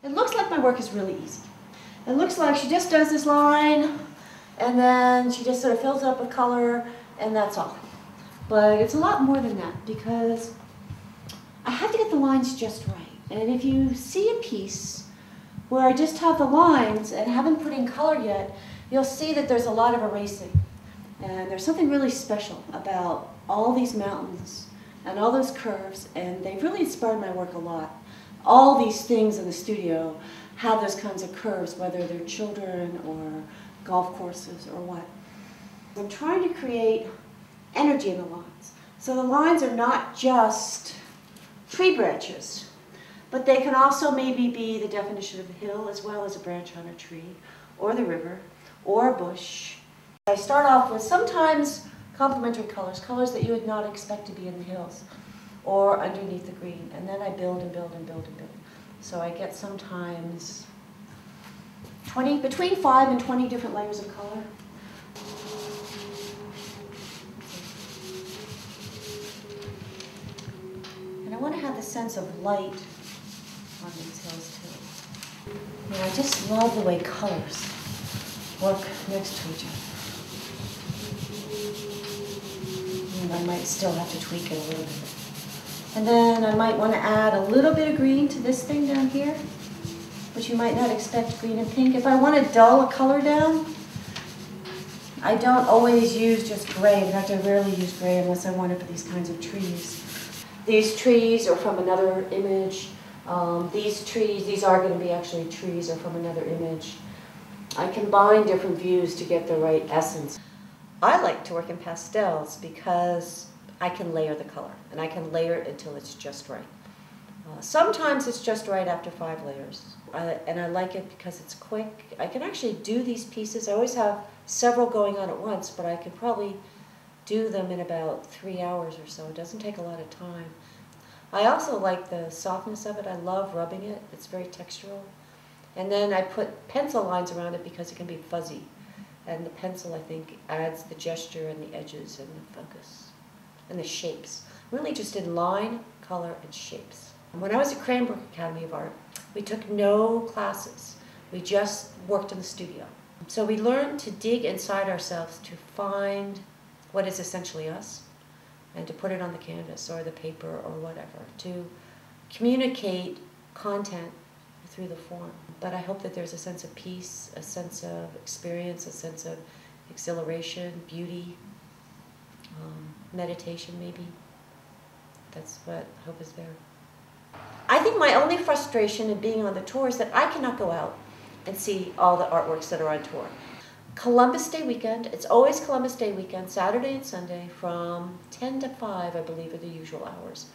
It looks like my work is really easy. It looks like she just does this line, and then she just sort of fills it up with color, and that's all. But it's a lot more than that, because I have to get the lines just right. And if you see a piece where I just have the lines and haven't put in color yet, you'll see that there's a lot of erasing. And there's something really special about all these mountains and all those curves, and they've really inspired my work a lot. All these things in the studio have those kinds of curves, whether they're children or golf courses or what. I'm trying to create energy in the lines. So the lines are not just tree branches, but they can also maybe be the definition of a hill as well as a branch on a tree, or the river, or a bush. I start off with sometimes complementary colors, colors that you would not expect to be in the hills or underneath the green, and then I build and build and build and build. So I get sometimes between 5 and 20 different layers of color. And I want to have the sense of light on these hills too. And I just love the way colors work next to each other. And I might still have to tweak it a little bit. And then I might want to add a little bit of green to this thing down here, which you might not expect green and pink. If I want to dull a color down, I don't always use just gray. In fact, I rarely use gray unless I want it for these kinds of trees. These trees are from another image. These are going to be actually trees, are from another image. I combine different views to get the right essence. I like to work in pastels because I can layer the color, and I can layer it until it's just right. Sometimes it's just right after 5 layers, and I like it because it's quick. I can actually do these pieces. I always have several going on at once, but I can probably do them in about 3 hours or so. It doesn't take a lot of time. I also like the softness of it. I love rubbing it. It's very textural. And then I put pencil lines around it because it can be fuzzy. And the pencil, I think, adds the gesture and the edges and the focus and the shapes. I'm really interested in line, color, and shapes. When I was at Cranbrook Academy of Art, we took no classes. We just worked in the studio. So we learned to dig inside ourselves to find what is essentially us and to put it on the canvas or the paper or whatever, to communicate content through the form. But I hope that there's a sense of peace, a sense of experience, a sense of exhilaration, beauty, meditation maybe. That's what I hope is there. I think my only frustration in being on the tour is that I cannot go out and see all the artworks that are on tour. Columbus Day weekend, it's always Columbus Day weekend, Saturday and Sunday from 10 to 5, I believe, are the usual hours.